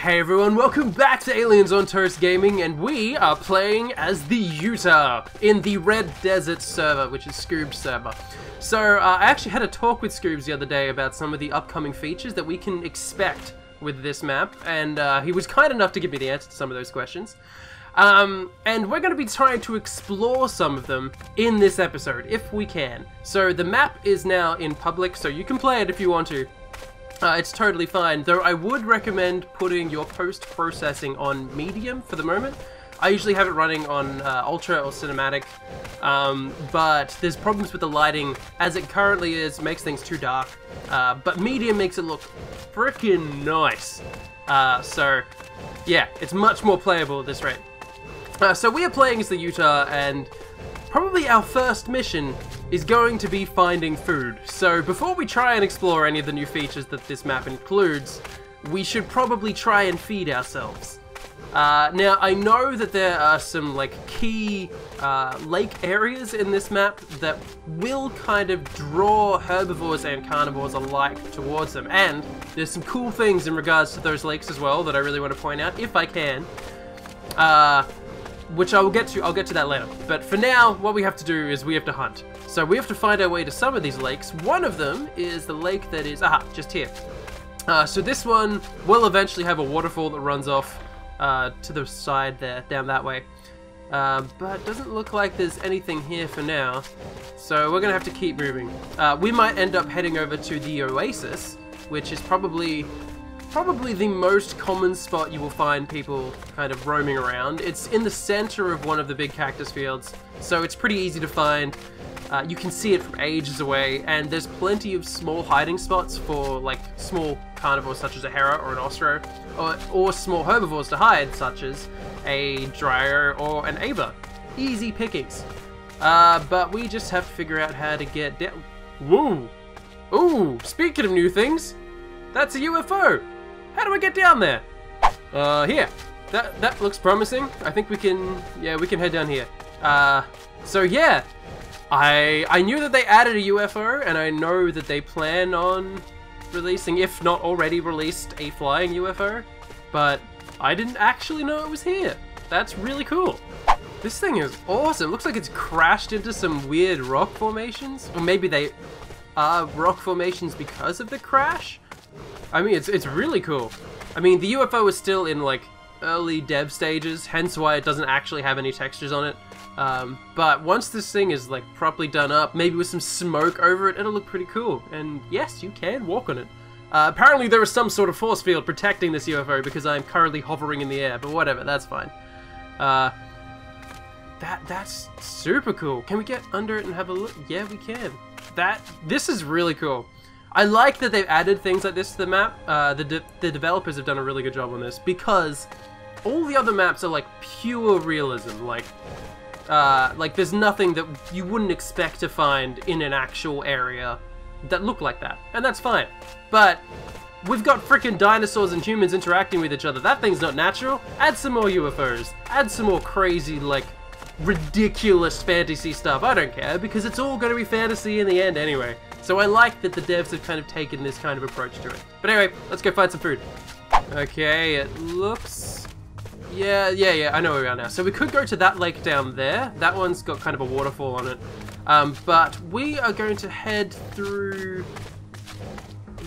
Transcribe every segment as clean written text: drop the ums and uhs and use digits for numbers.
Hey everyone, welcome back to Aliens on Toast Gaming, and we are playing as the Utah in the Red Desert server, which is Scoob's server. So I actually had a talk with Scoobs the other day about some of the upcoming features that we can expect with this map, and he was kind enough to give me the answer to some of those questions. And we're going to be trying to explore some of them in this episode, if we can. So the map is now in public, so you can play it if you want to. It's totally fine, though I would recommend putting your post-processing on medium for the moment. I usually have it running on ultra or cinematic, but there's problems with the lighting as it currently is, makes things too dark. But medium makes it look freaking nice. So yeah, it's much more playable at this rate. So we are playing as the Utah, and probably our first mission is going to be finding food. So before we try and explore any of the new features that this map includes, we should probably try and feed ourselves. Now I know that there are some key lake areas in this map that will kind of draw herbivores and carnivores alike towards them, and there's some cool things in regards to those lakes as well that I really want to point out if I can. Which I will get to. I'll get to that later. But for now, what we have to do is we have to hunt. So we have to find our way to some of these lakes. One of them is the lake that is, just here. So this one will eventually have a waterfall that runs off to the side there, down that way. But it doesn't look like there's anything here for now. So we're gonna have to keep moving. We might end up heading over to the Oasis, which is probably the most common spot you will find people kind of roaming around. It's in the center of one of the big cactus fields, so it's pretty easy to find. You can see it from ages away, and there's plenty of small hiding spots for small carnivores such as a hera or an ostro, or small herbivores to hide such as a dryer or an ava. Easy pickings. But we just have to figure out how to get down. Woo! Ooh, speaking of new things, that's a UFO! How do I get down there? Here. That looks promising. I think we can head down here. So yeah, I knew that they added a UFO, and I know that they plan on releasing, if not already released, a flying UFO, but I didn't actually know it was here. That's really cool. This thing is awesome. Looks like it's crashed into some weird rock formations, or maybe they are rock formations because of the crash. I mean, it's really cool. I mean, the UFO is still in early dev stages, hence why it doesn't actually have any textures on it. But once this thing is properly done up, maybe with some smoke over it, it'll look pretty cool. And yes, you can walk on it. Apparently there is some sort of force field protecting this UFO because I'm currently hovering in the air, but whatever, that's fine. That's super cool. Can we get under it and have a look? Yeah, we can. This is really cool. I like that they've added things like this to the map. The developers have done a really good job on this, because all the other maps are pure realism. There's nothing that you wouldn't expect to find in an actual area that look like that, and that's fine. But we've got freaking dinosaurs and humans interacting with each other. That thing's not natural. Add some more UFOs. Add some more crazy, ridiculous fantasy stuff. I don't care, because it's all going to be fantasy in the end anyway. So I like that the devs have kind of taken this kind of approach to it. But anyway, let's go find some food. Okay, it looks... Yeah, I know where we are now. So we could go to that lake down there. That one's got kind of a waterfall on it. But we are going to head through...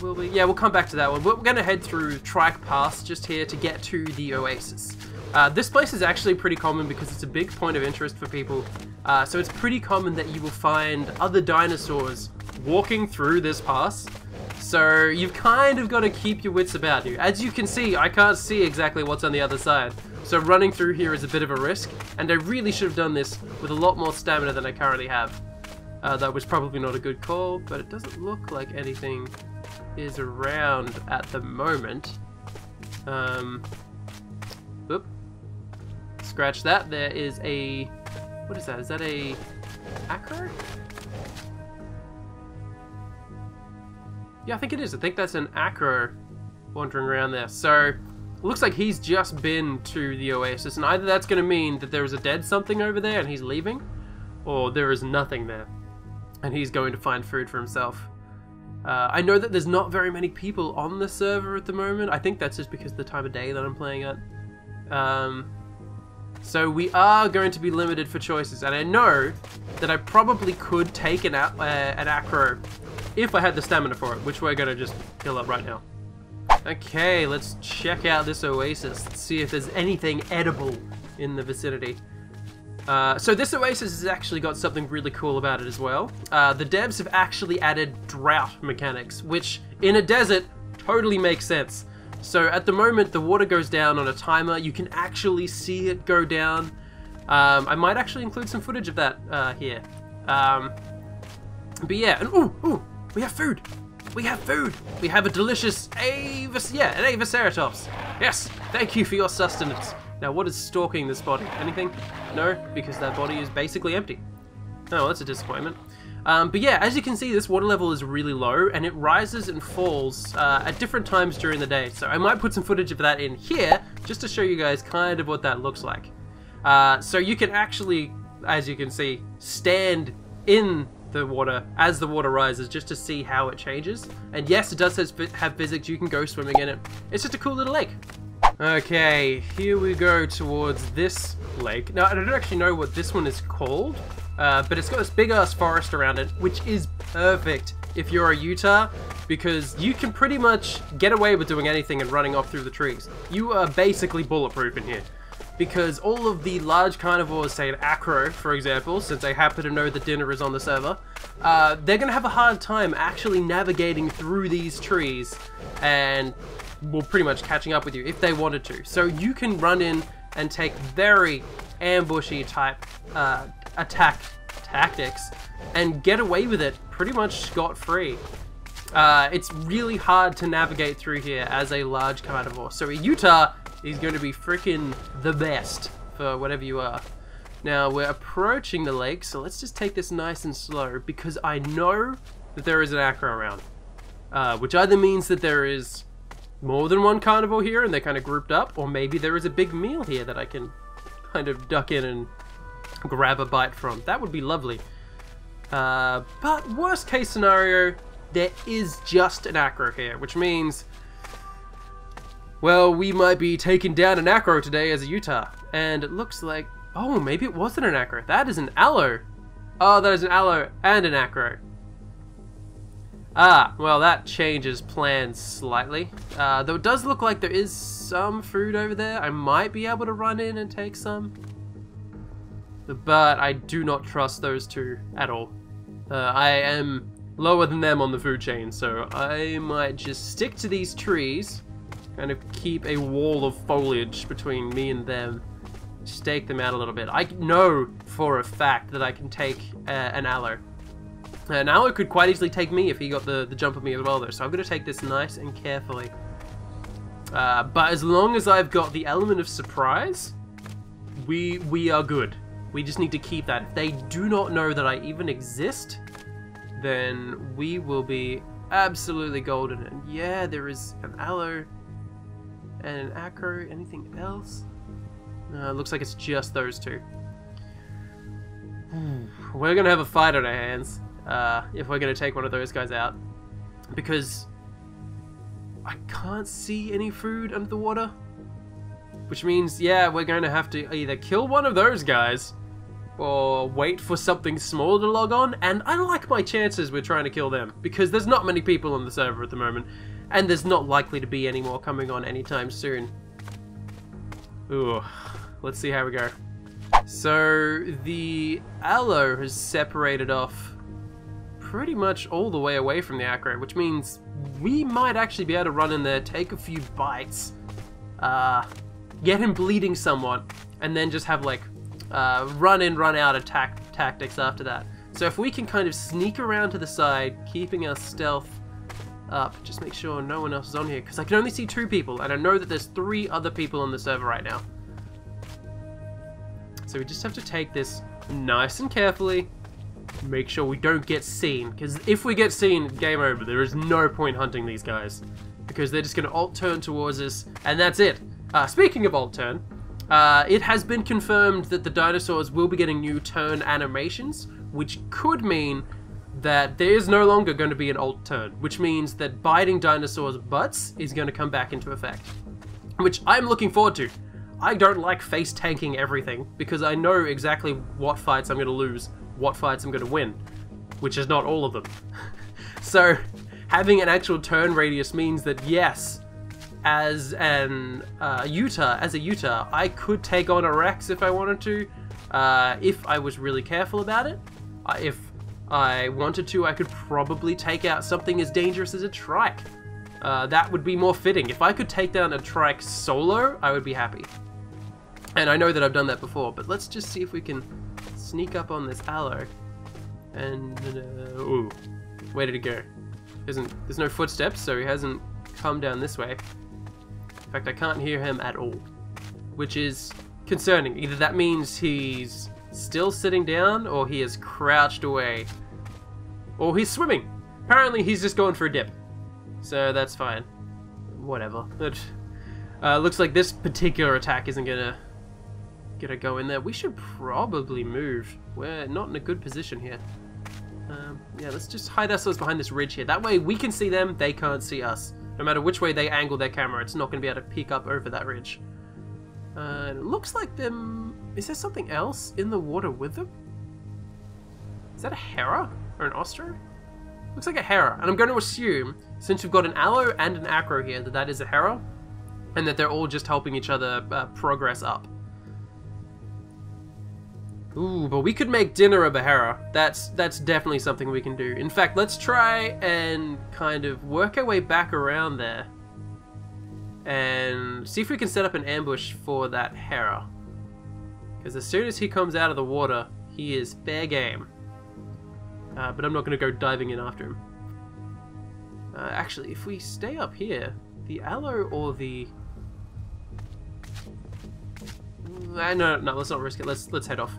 Will we? Yeah, we'll come back to that one. We're going to head through Trike Pass just here to get to the Oasis. This place is actually pretty common because it's a big point of interest for people. So it's pretty common that you will find other dinosaurs walking through this pass. So you've kind of got to keep your wits about you. As you can see, I can't see exactly what's on the other side. So running through here is a bit of a risk, and I really should have done this with a lot more stamina than I currently have. That was probably not a good call, but it doesn't look like anything is around at the moment. Oop. Scratch that. There is a... What is that? Is that a... acro? Yeah, I think it is. I think that's an acro wandering around there. So, it looks like he's just been to the Oasis, and either that's going to mean that there is a dead something over there and he's leaving, or there is nothing there, and he's going to find food for himself. I know that there's not very many people on the server at the moment. I think that's just because of the time of day that I'm playing at. So we are going to be limited for choices, and I know that I probably could take an acro if I had the stamina for it, which we're going to just fill up right now. Okay, let's check out this oasis. Let's see if there's anything edible in the vicinity. So this oasis has actually got something really cool about it as well. The devs have actually added drought mechanics, which in a desert totally makes sense. So at the moment the water goes down on a timer. You can actually see it go down. I might actually include some footage of that here. But yeah, and ooh, we have food. We have food. We have a delicious an Avaceratops. Yes, thank you for your sustenance. Now, what is stalking this body? Anything? No, because that body is basically empty. Oh, that's a disappointment. But yeah, as you can see, this water level is really low, and it rises and falls at different times during the day. So I might put some footage of that in here, just to show you guys kind of what that looks like. So you can actually, as you can see, stand in the water as the water rises, just to see how it changes. And yes, it does have physics. You can go swimming in it. It's just a cool little lake. Okay, here we go towards this lake. Now, I don't actually know what this one is called, but it's got this big ass forest around it, which is perfect if you're a Utah, because you can pretty much get away with doing anything and running off through the trees. You are basically bulletproof in here, because all of the large carnivores, say an acro, for example, since I happen to know that dinner is on the server, they're going to have a hard time actually navigating through these trees and, well, pretty much catching up with you if they wanted to. So you can run in and take very ambushy type attack tactics and get away with it pretty much scot-free. It's really hard to navigate through here as a large carnivore. So a Utah is going to be freaking the best for whatever you are. Now we're approaching the lake, so let's just take this nice and slow, because I know that there is an acro around, which either means that there is more than one carnivore here and they're kind of grouped up, or maybe there is a big meal here that I can kind of duck in and grab a bite from. That would be lovely. But worst case scenario, there is just an acro here, which means, well, we might be taking down an acro today as a Utah. And it looks like, oh, maybe it wasn't an acro. That is an aloe. Oh, that is an aloe and an acro. Ah, well, that changes plans slightly. Though it does look like there is some food over there. I might be able to run in and take some. But I do not trust those two at all. I am lower than them on the food chain, so I might just stick to these trees, kind of keep a wall of foliage between me and them, stake them out a little bit. I know for a fact that I can take an aloe. An aloe could quite easily take me if he got the jump of me as well, though, so I'm going to take this nice and carefully. But as long as I've got the element of surprise, we are good. We just need to keep that. If they do not know that I even exist, then we will be absolutely golden. And yeah, there is an aloe and an acro. Anything else? Looks like it's just those two. We're going to have a fight on our hands if we're going to take one of those guys out, because I can't see any food under the water. Which means, yeah, we're going to have to either kill one of those guys or wait for something small to log on. And I like my chances with trying to kill them, because there's not many people on the server at the moment, and there's not likely to be any more coming on anytime soon. Ooh, let's see how we go. So the aloe has separated off pretty much all the way away from the acro, which means we might actually be able to run in there, take a few bites, get him bleeding somewhat, and then just have like run in, run out attack tactics after that. So if we can kind of sneak around to the side, keeping our stealth up, just make sure no one else is on here, because I can only see 2 people, and I know that there's 3 other people on the server right now. So we just have to take this nice and carefully, make sure we don't get seen, because if we get seen, game over. There is no point hunting these guys, because they're just going to alt turn towards us, and that's it. Speaking of alt turn, it has been confirmed that the dinosaurs will be getting new turn animations, which could mean that there is no longer going to be an alt turn, which means that biting dinosaurs' butts is going to come back into effect, which I'm looking forward to. I don't like face tanking everything because I know exactly what fights I'm going to lose, what fights I'm going to win, which is not all of them. So having an actual turn radius means that yes, as a Utah, I could take on a Rex if I wanted to, if I was really careful about it. If I wanted to, I could probably take out something as dangerous as a Trike. That would be more fitting. If I could take down a Trike solo, I would be happy. And I know that I've done that before, but let's just see if we can sneak up on this Aloe. And, ooh, where did it go? There's no footsteps, so he hasn't come down this way. In fact, I can't hear him at all, which is concerning. Either that means he's still sitting down, or he is crouched away, or he's swimming. Apparently he's just going for a dip, so that's fine. Whatever. But looks like this particular attack isn't gonna go in there. We should probably move. We're not in a good position here. Yeah, let's just hide ourselves behind this ridge here. That way we can see them, they can't see us. No matter which way they angle their camera, it's not going to be able to peek up over that ridge. It looks like them... Is there something else in the water with them? Is that a Hera? Or an Ostro? Looks like a Hera. And I'm going to assume, since we've got an Aloe and an Acro here, that that is a Hera. And that they're all just helping each other progress up. Ooh, but we could make dinner of a Hera. That's definitely something we can do. In fact, let's try and kind of work our way back around there. And see if we can set up an ambush for that Hera. Because as soon as he comes out of the water, he is fair game. But I'm not going to go diving in after him. Actually, if we stay up here, the Aloe or the... No, let's not risk it. Let's head off.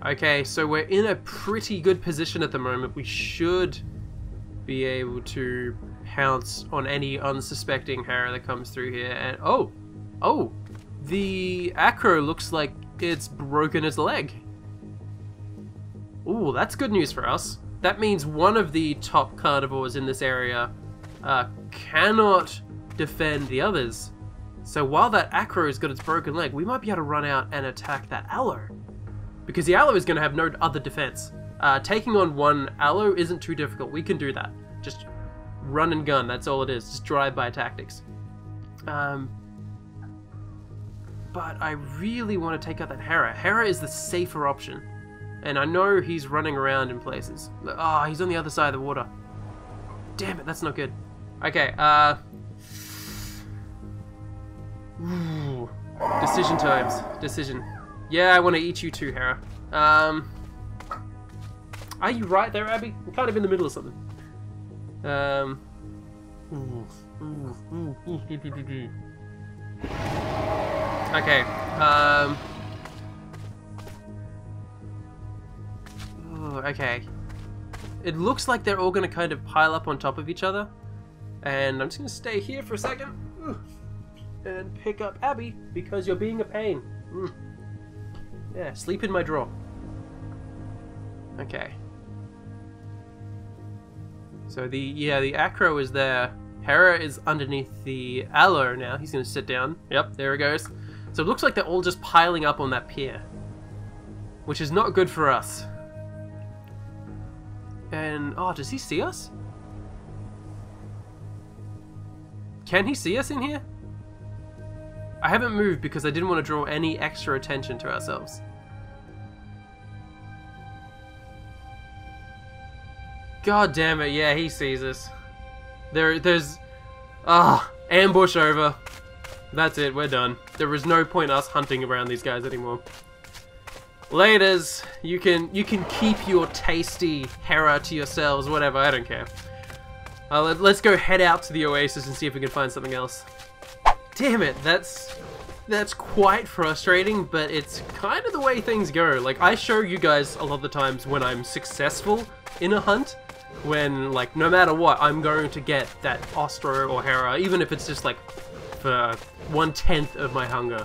Okay, so we're in a pretty good position at the moment. We should be able to pounce on any unsuspecting Hera that comes through here. And oh, the Acro looks like it's broken its leg. Ooh, that's good news for us. That means one of the top carnivores in this area cannot defend the others. So while that Acro's got its broken leg, we might be able to run out and attack that Aloe. Because the Aloe is going to have no other defense. Taking on one Aloe isn't too difficult. We can do that. Just run and gun, that's all it is. Just drive-by tactics. But I really want to take out that Hera. Hera is the safer option. And I know he's running around in places. Oh, he's on the other side of the water. Damn it, that's not good. Okay, ooh. Decision times. Decision. Yeah, I want to eat you too, Hera. Are you right there, Abby? I'm kind of in the middle of something. Okay, okay. It looks like they're all going to kind of pile up on top of each other. And I'm just going to stay here for a second. And pick up Abby, because you're being a pain. Yeah, sleep in my drawer. Okay. So the Acro is there. Hera is underneath the Aloe now. He's going to sit down. Yep, there it goes. So it looks like they're all just piling up on that pier, which is not good for us. And, oh, does he see us? Can he see us in here? I haven't moved because I didn't want to draw any extra attention to ourselves. God damn it, yeah, he sees us. There's... ambush over. That's it, we're done. There is no point us hunting around these guys anymore. Laters, you can keep your tasty Hera to yourselves, whatever, I don't care. Let's go head out to the Oasis and see if we can find something else. Damn it, that's quite frustrating, but it's kind of the way things go. Like, I show you guys a lot of the times when I'm successful in a hunt, when, like, no matter what, I'm going to get that Ostro or Hera, even if it's just, like, for 1/10 of my hunger.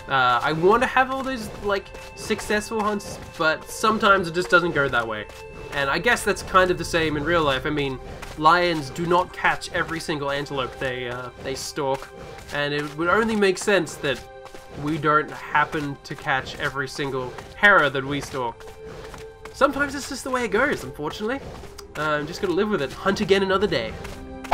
I want to have all these, like, successful hunts, but sometimes it just doesn't go that way. And I guess that's kind of the same in real life. I mean, lions do not catch every single antelope they stalk, and it would only make sense that we don't happen to catch every single hare that we stalk. Sometimes it's just the way it goes, unfortunately. I'm just gonna live with it. Hunt again another day.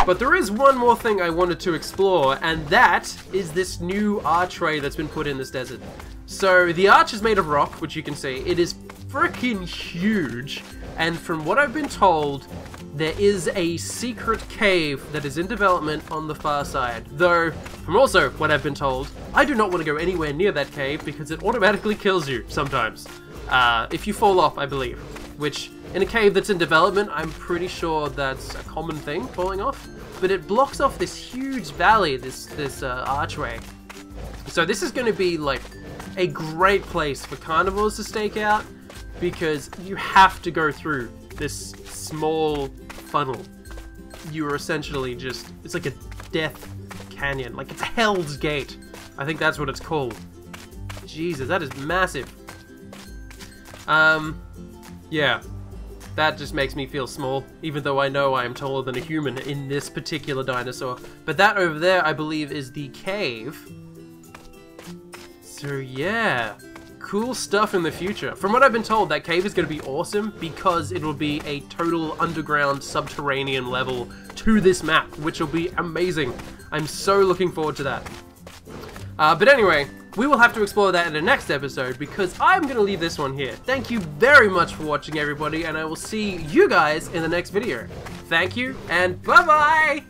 But there is one more thing I wanted to explore, and that is this new archway that's been put in this desert. So the arch is made of rock, which you can see. It is freaking huge, and from what I've been told, there is a secret cave that is in development on the far side. Though, from also what I've been told, I do not want to go anywhere near that cave because it automatically kills you sometimes. If you fall off, I believe. Which, in a cave that's in development, I'm pretty sure that's a common thing, falling off. But it blocks off this huge valley, this archway. So this is going to be like a great place for carnivores to stake out, because you have to go through this small funnel. You are essentially just, it's like a death canyon, like it's a Hell's Gate. I think that's what it's called. Jesus, that is massive. Yeah, that just makes me feel small, even though I know I am taller than a human in this particular dinosaur. But that over there, I believe, is the cave. So yeah, cool stuff in the future. From what I've been told, that cave is going to be awesome because it will be a total underground subterranean level to this map, which will be amazing. I'm so looking forward to that. But anyway, we will have to explore that in the next episode because I'm going to leave this one here. Thank you very much for watching, everybody, and I will see you guys in the next video. Thank you, and bye-bye!